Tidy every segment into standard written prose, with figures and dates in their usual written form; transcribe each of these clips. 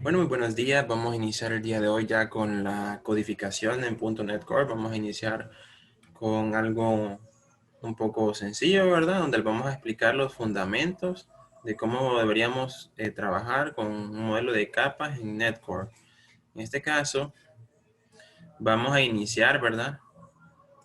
Bueno, muy buenos días. Vamos a iniciar el día de hoy ya con la codificación en .NET Core. Vamos a iniciar con algo un poco sencillo, ¿verdad? Donde vamos a explicar los fundamentos de cómo deberíamos trabajar con un modelo de capas en .NET Core. En este caso, vamos a iniciar, ¿verdad?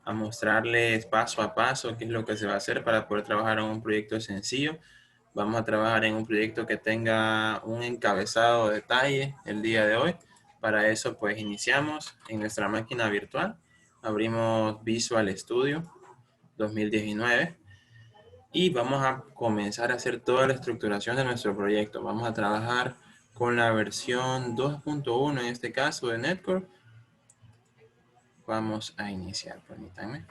A mostrarles paso a paso qué es lo que se va a hacer para poder trabajar en un proyecto sencillo. Vamos a trabajar en un proyecto que tenga un encabezado de detalle el día de hoy. Para eso, pues iniciamos en nuestra máquina virtual. Abrimos Visual Studio 2019 y vamos a comenzar a hacer toda la estructuración de nuestro proyecto. Vamos a trabajar con la versión 2.1 en este caso de .NET Core. Vamos a iniciar, permítanme.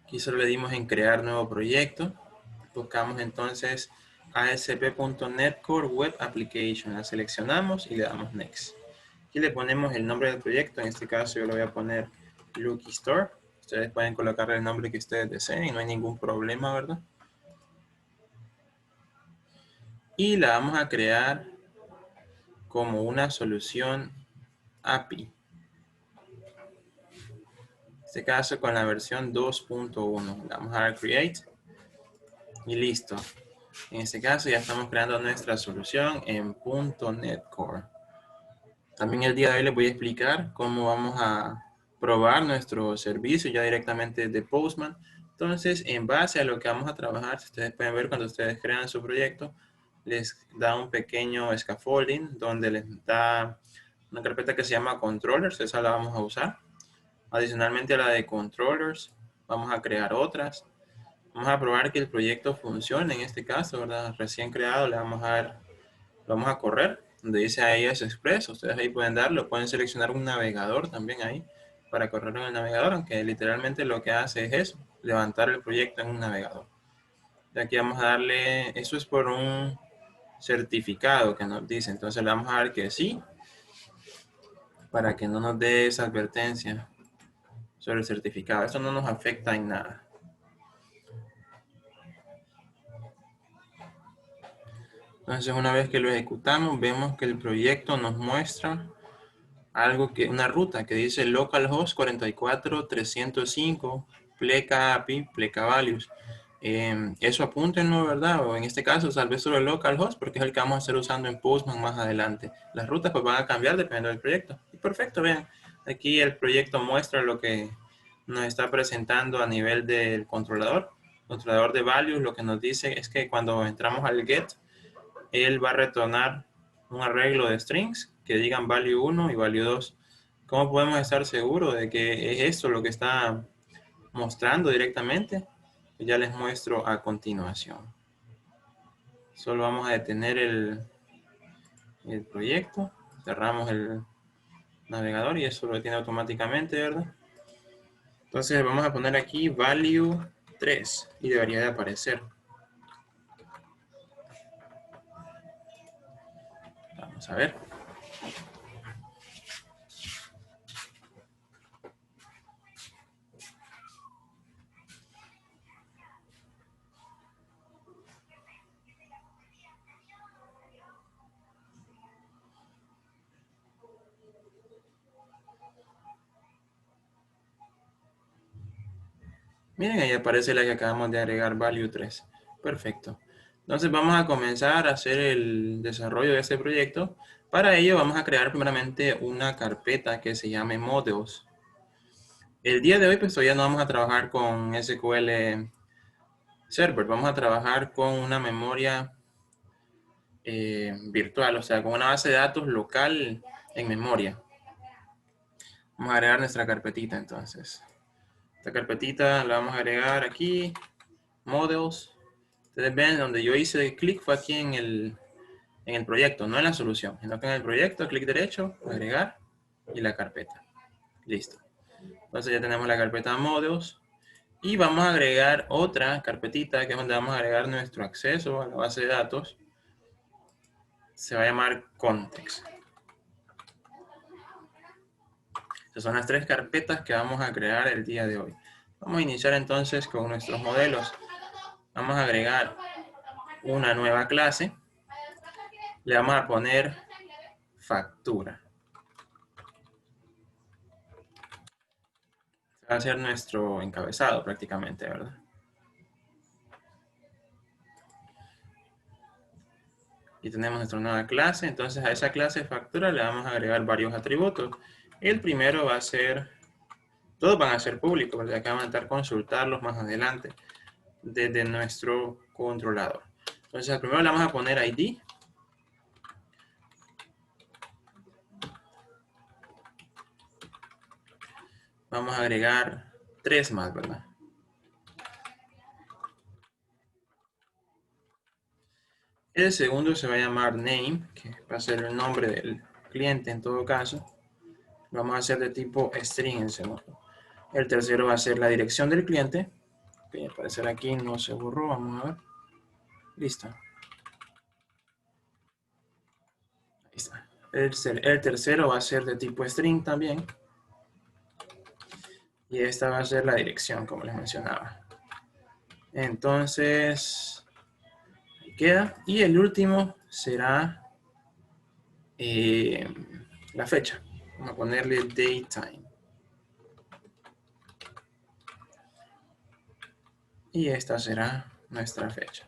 Aquí solo le dimos en crear nuevo proyecto. Buscamos entonces ASP.NET Core Web Application. La seleccionamos y le damos Next. Aquí le ponemos el nombre del proyecto. En este caso yo le voy a poner Lucky Store. Ustedes pueden colocarle el nombre que ustedes deseen y no hay ningún problema, ¿verdad? Y la vamos a crear como una solución API. En este caso con la versión 2.1. Le vamos a dar Create y listo. En este caso ya estamos creando nuestra solución en .NET Core. También el día de hoy les voy a explicar cómo vamos a probar nuestro servicio ya directamente de Postman. Entonces, en base a lo que vamos a trabajar, si ustedes pueden ver cuando ustedes crean su proyecto, les da un pequeño scaffolding donde les da una carpeta que se llama Controllers, esa la vamos a usar. Adicionalmente a la de Controllers, vamos a crear otras. Vamos a probar que el proyecto funcione en este caso, ¿verdad? Recién creado, le vamos a dar, lo vamos a correr, donde dice iOS Express. Ustedes ahí pueden darlo, pueden seleccionar un navegador también ahí para correrlo en el navegador, aunque literalmente lo que hace es eso, levantar el proyecto en un navegador. Y aquí vamos a darle, eso es por un certificado que nos dice, entonces le vamos a dar que sí, para que no nos dé esa advertencia sobre el certificado. Esto no nos afecta en nada. Entonces, una vez que lo ejecutamos, vemos que el proyecto nos muestra algo que, una ruta que dice localhost 44305 pleca API, pleca values. Eso apúntenlo, ¿verdad? O en este caso, tal vez solo el localhost, porque es el que vamos a estar usando en Postman más adelante. Las rutas pues van a cambiar dependiendo del proyecto. Y perfecto, vean. Aquí el proyecto muestra lo que nos está presentando a nivel del controlador. Controlador de values, lo que nos dice es que cuando entramos al get, él va a retornar un arreglo de strings que digan value 1 y value 2. ¿Cómo podemos estar seguros de que es esto lo que está mostrando directamente? Ya les muestro a continuación. Solo vamos a detener el proyecto, cerramos el navegador y eso lo detiene automáticamente, ¿verdad? Entonces vamos a poner aquí value 3 y debería de aparecer. Vamos a ver. Miren, ahí aparece la que acabamos de agregar, value 3. Perfecto. Entonces vamos a comenzar a hacer el desarrollo de este proyecto. Para ello vamos a crear primeramente una carpeta que se llame models. El día de hoy pues todavía no vamos a trabajar con SQL Server. Vamos a trabajar con una memoria virtual, o sea, con una base de datos local en memoria. Vamos a agregar nuestra carpetita entonces. Esta carpetita la vamos a agregar aquí, models. Ustedes ven donde yo hice clic fue aquí en el proyecto, no en la solución, sino que en el proyecto, clic derecho, agregar y la carpeta. Listo. Entonces ya tenemos la carpeta models y vamos a agregar otra carpetita que es donde vamos a agregar nuestro acceso a la base de datos. Se va a llamar context. Estas son las tres carpetas que vamos a crear el día de hoy. Vamos a iniciar entonces con nuestros modelos. Vamos a agregar una nueva clase. Le vamos a poner factura. Va a ser nuestro encabezado prácticamente, ¿verdad? Y tenemos nuestra nueva clase. Entonces a esa clase de factura le vamos a agregar varios atributos. El primero va a ser, todos van a ser públicos, ¿verdad? Acá van a intentar consultarlos más adelante desde nuestro controlador. Entonces al primero le vamos a poner ID. Vamos a agregar 3 más, ¿verdad? El segundo se va a llamar name, que va a ser el nombre del cliente en todo caso. Vamos a hacer de tipo string el segundo. El tercero va a ser la dirección del cliente. Que al parecer aquí no se borró, vamos a ver. Listo. Ahí está. El tercero va a ser de tipo string también. Y esta va a ser la dirección, como les mencionaba. Entonces, ahí queda. Y el último será la fecha. Vamos a ponerle datetime. Y esta será nuestra fecha.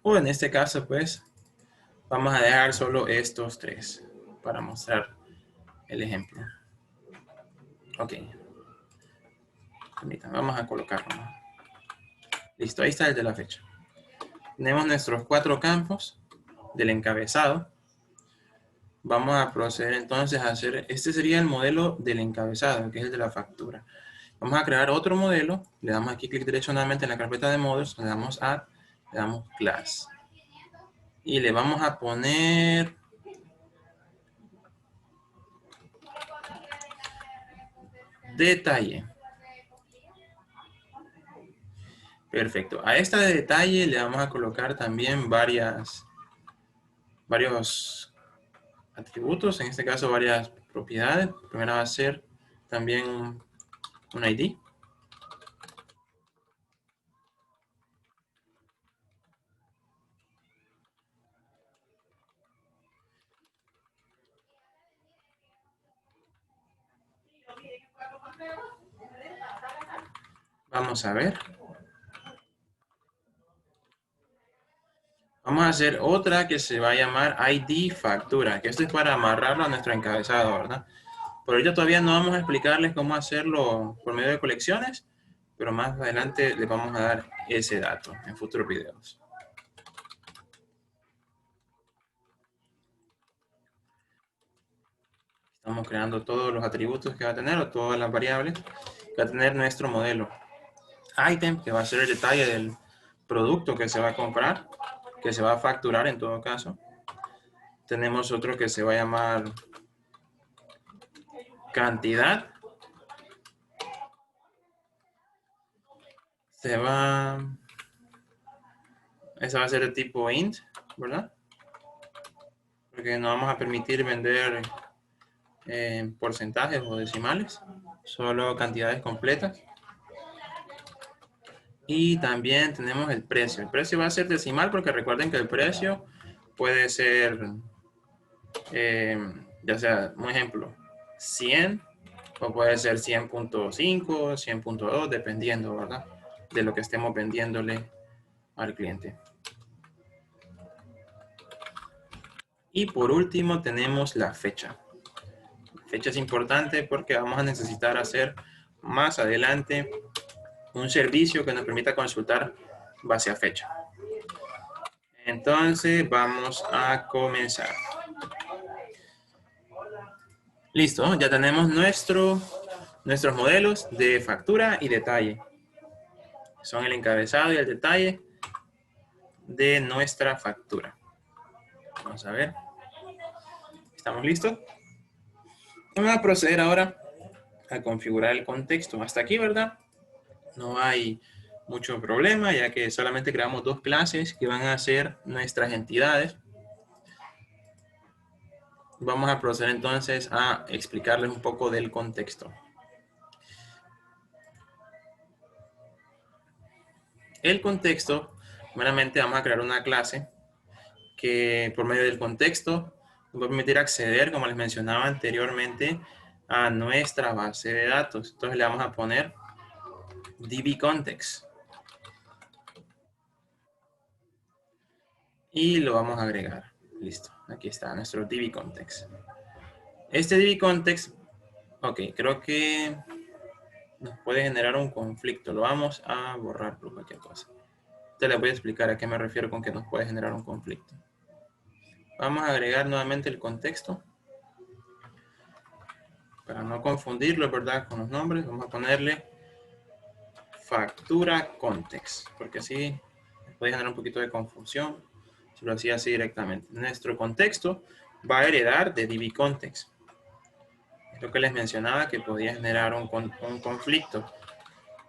O en este caso, pues, vamos a dejar solo estos 3 para mostrar el ejemplo. Ok. Permítanme, vamos a colocarlo. Listo, ahí está el de la fecha. Tenemos nuestros 4 campos del encabezado. Vamos a proceder entonces a hacer, este sería el modelo del encabezado, que es el de la factura. Vamos a crear otro modelo, le damos aquí clic derecho nuevamente en la carpeta de modos, le damos add, le damos class. Y le vamos a poner detalle. Perfecto. A esta de detalle le vamos a colocar también varios atributos, en este caso varias propiedades. La primera va a ser también un ID. Vamos a ver. Vamos a hacer otra que se va a llamar ID factura, que esto es para amarrarlo a nuestro encabezado, ¿verdad? Por ahorita todavía no vamos a explicarles cómo hacerlo por medio de colecciones, pero más adelante les vamos a dar ese dato en futuros videos. Estamos creando todos los atributos que va a tener o todas las variables que va a tener nuestro modelo. Item, que va a ser el detalle del producto que se va a comprar, que se va a facturar en todo caso. Tenemos otro que se va a llamar cantidad. Esa va a ser de tipo int, ¿verdad? Porque no vamos a permitir vender porcentajes o decimales, solo cantidades completas. Y también tenemos el precio. El precio va a ser decimal porque recuerden que el precio puede ser, ya sea, un ejemplo, 100 o puede ser 100.5, 100.2, dependiendo, ¿verdad? De lo que estemos vendiéndole al cliente. Y por último tenemos la fecha. La fecha es importante porque vamos a necesitar hacer más adelante un servicio que nos permita consultar base a fecha. Entonces vamos a comenzar. Listo, ya tenemos nuestros modelos de factura y detalle. Son el encabezado y el detalle de nuestra factura. Vamos a ver. ¿Estamos listos? Vamos a proceder ahora a configurar el contexto. Hasta aquí, ¿verdad? No hay mucho problema, ya que solamente creamos 2 clases que van a ser nuestras entidades. Vamos a proceder entonces a explicarles un poco del contexto. el contexto, primeramente vamos a crear una clase que por medio del contexto nos va a permitir acceder, como les mencionaba anteriormente, a nuestra base de datos. Entonces le vamos a poner dbContext y lo vamos a agregar. Listo, aquí está nuestro dbContext. Este dbContext, ok, creo que nos puede generar un conflicto. Lo vamos a borrar por cualquier cosa. Te les voy a explicar a qué me refiero con que nos puede generar un conflicto. Vamos a agregar nuevamente el contexto. Para no confundirlo, ¿verdad? Con los nombres, vamos a ponerle factura context, porque así puede generar un poquito de confusión si lo hacía así directamente. Nuestro contexto va a heredar de dbContext. Es lo que les mencionaba que podía generar un conflicto.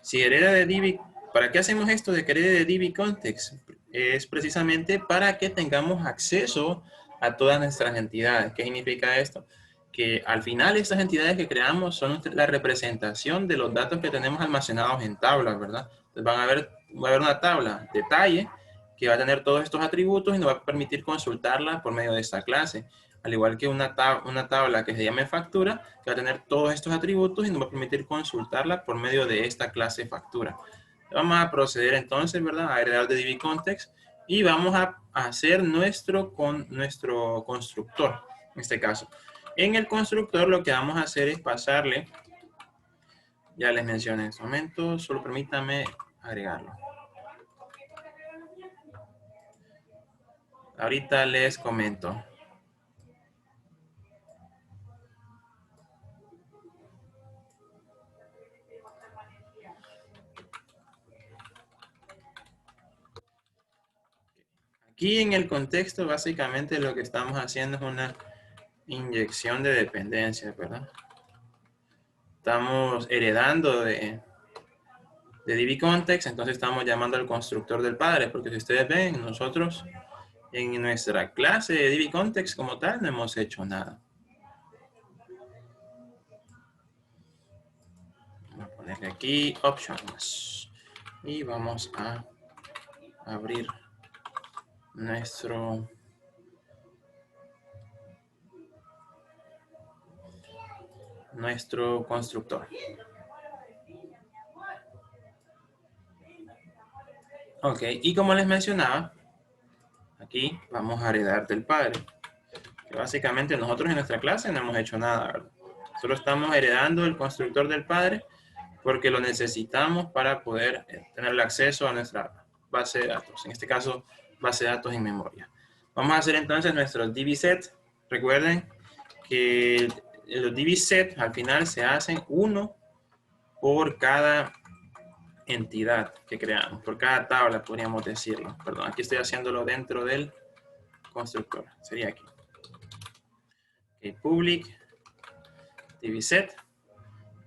Si hereda de db, ¿para qué hacemos esto de que herede de dbContext? Es precisamente para que tengamos acceso a todas nuestras entidades. ¿Qué significa esto? Que al final estas entidades que creamos son la representación de los datos que tenemos almacenados en tablas, ¿verdad? Entonces va a haber una tabla detalle que va a tener todos estos atributos y nos va a permitir consultarla por medio de esta clase. Al igual que una tabla que se llame factura, que va a tener todos estos atributos y nos va a permitir consultarla por medio de esta clase factura. Vamos a proceder entonces, ¿verdad? A heredar de dbContext y vamos a hacer nuestro constructor, en este caso. En el constructor lo que vamos a hacer es pasarle, ya les mencioné en este momento, solo permítame agregarlo. Ahorita les comento. Aquí en el contexto, básicamente lo que estamos haciendo es una inyección de dependencias, ¿verdad? Estamos heredando de dbContext, entonces estamos llamando al constructor del padre, porque si ustedes ven, nosotros en nuestra clase de dbContext como tal no hemos hecho nada. Vamos a ponerle aquí Options y vamos a abrir nuestro constructor. Ok, y como les mencionaba, aquí vamos a heredar del padre. Que básicamente nosotros en nuestra clase no hemos hecho nada, ¿verdad? Solo estamos heredando el constructor del padre porque lo necesitamos para poder tener el acceso a nuestra base de datos. En este caso, base de datos en memoria. Vamos a hacer entonces nuestros dbset. Recuerden que los dbset al final se hacen uno por cada entidad que creamos, por cada tabla podríamos decirlo. Perdón, aquí estoy haciéndolo dentro del constructor. Sería aquí. Okay, public dbset.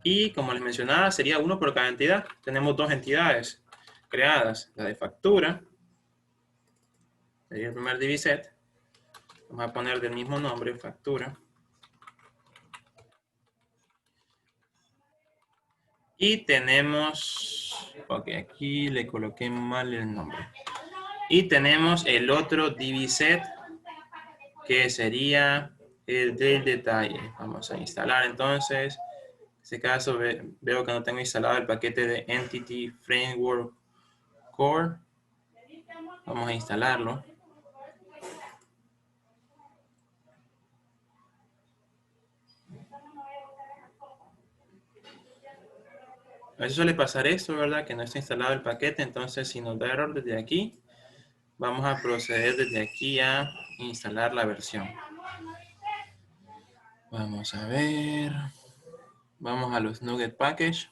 Y como les mencionaba, sería uno por cada entidad. Tenemos dos entidades creadas. La de factura, sería el primer dbset. Vamos a poner del mismo nombre, factura. Y tenemos, ok, aquí le coloqué mal el nombre. Y tenemos el otro dbset, que sería el del detalle. Vamos a instalar entonces. En este caso veo que no tengo instalado el paquete de Entity Framework Core. Vamos a instalarlo. A veces suele pasar esto, ¿verdad? Que no está instalado el paquete. Entonces, si nos da error desde aquí, vamos a proceder desde aquí a instalar la versión. Vamos a ver. Vamos a los Nugget Package.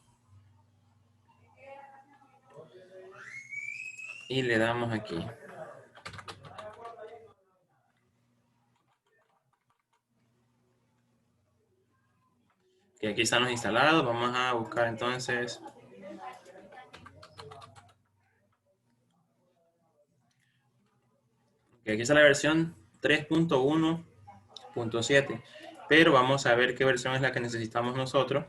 Y le damos aquí. Que aquí están los instalados. Vamos a buscar entonces. Que aquí está la versión 3.1.7. Pero vamos a ver qué versión es la que necesitamos nosotros.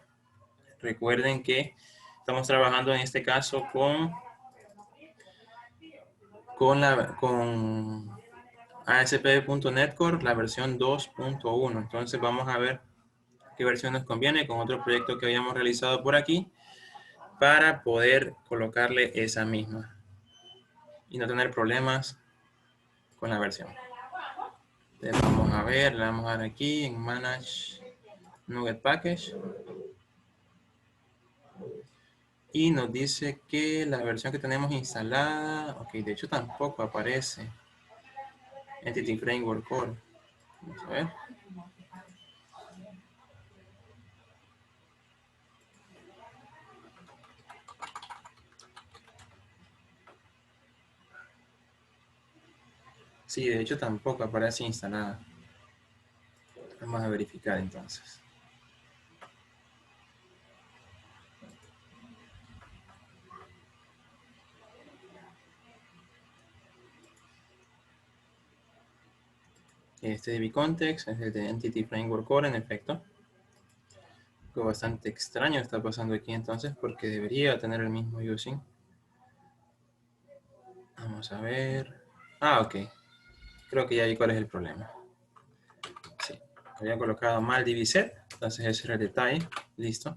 Recuerden que estamos trabajando en este caso con con ASP.NET Core, la versión 2.1. Entonces vamos a ver qué versión nos conviene con otro proyecto que habíamos realizado por aquí para poder colocarle esa misma y no tener problemas con la versión. Entonces vamos a ver, le vamos a dar aquí en Manage Nugget Package. Y nos dice que la versión que tenemos instalada, ok, de hecho tampoco aparece Entity Framework Core. Vamos a ver. Sí, de hecho tampoco aparece instalada. Vamos a verificar entonces. Este DB Context es el de Entity Framework Core, en efecto. Algo bastante extraño está pasando aquí entonces, porque debería tener el mismo using. Vamos a ver. Ah, ok. Creo que ya vi cuál es el problema. Sí, había colocado mal DBset, entonces ese era el detalle. Listo.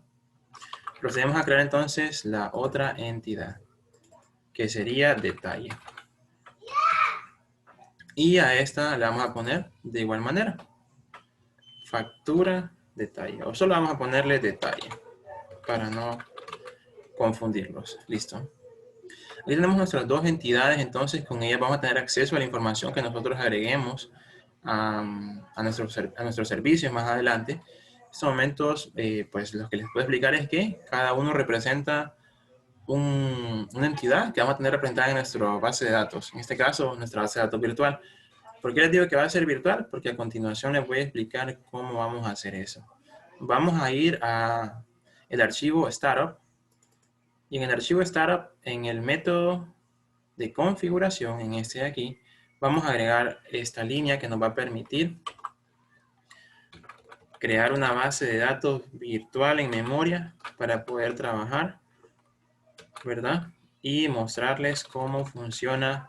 Procedemos a crear entonces la otra entidad, que sería detalle. Y a esta le vamos a poner de igual manera, factura detalle. O solo vamos a ponerle detalle, para no confundirlos. Listo. Ahí tenemos nuestras dos entidades, entonces con ellas vamos a tener acceso a la información que nosotros agreguemos a nuestros servicios más adelante. En estos momentos, pues lo que les puedo explicar es que cada uno representa una entidad que vamos a tener representada en nuestra base de datos. En este caso, nuestra base de datos virtual. ¿Por qué les digo que va a ser virtual? Porque a continuación les voy a explicar cómo vamos a hacer eso. Vamos a ir a el archivo startup. Y en el archivo startup, en el método de configuración, en este de aquí, vamos a agregar esta línea que nos va a permitir crear una base de datos virtual en memoria para poder trabajar, ¿verdad? Y mostrarles cómo funciona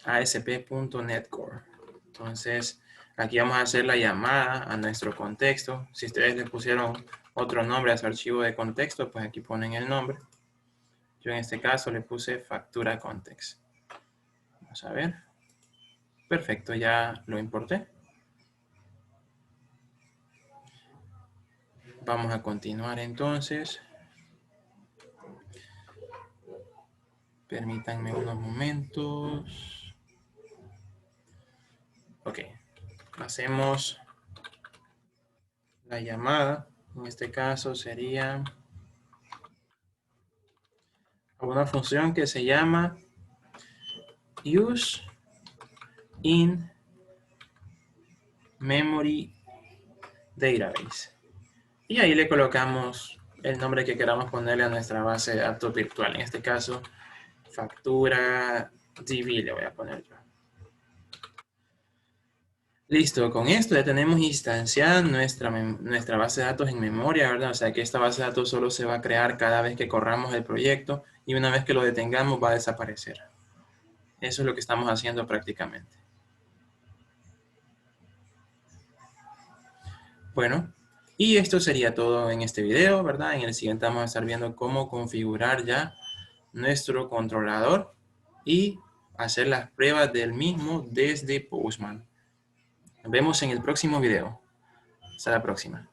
ASP.NET Core. Entonces, aquí vamos a hacer la llamada a nuestro contexto. Si ustedes le pusieron otro nombre a su archivo de contexto, pues aquí ponen el nombre. Yo en este caso le puse factura context. Vamos a ver. Perfecto, ya lo importé. Vamos a continuar entonces. Permítanme unos momentos. Ok. Hacemos la llamada. En este caso sería a una función que se llama use in memory database. Y ahí le colocamos el nombre que queramos ponerle a nuestra base de datos virtual. En este caso, factura DB le voy a poner yo. Listo, con esto ya tenemos instanciada nuestra base de datos en memoria, ¿verdad? O sea que esta base de datos solo se va a crear cada vez que corramos el proyecto y una vez que lo detengamos va a desaparecer. Eso es lo que estamos haciendo prácticamente. Bueno, y esto sería todo en este video, ¿verdad? En el siguiente vamos a estar viendo cómo configurar ya nuestro controlador y hacer las pruebas del mismo desde Postman. Nos vemos en el próximo video. Hasta la próxima.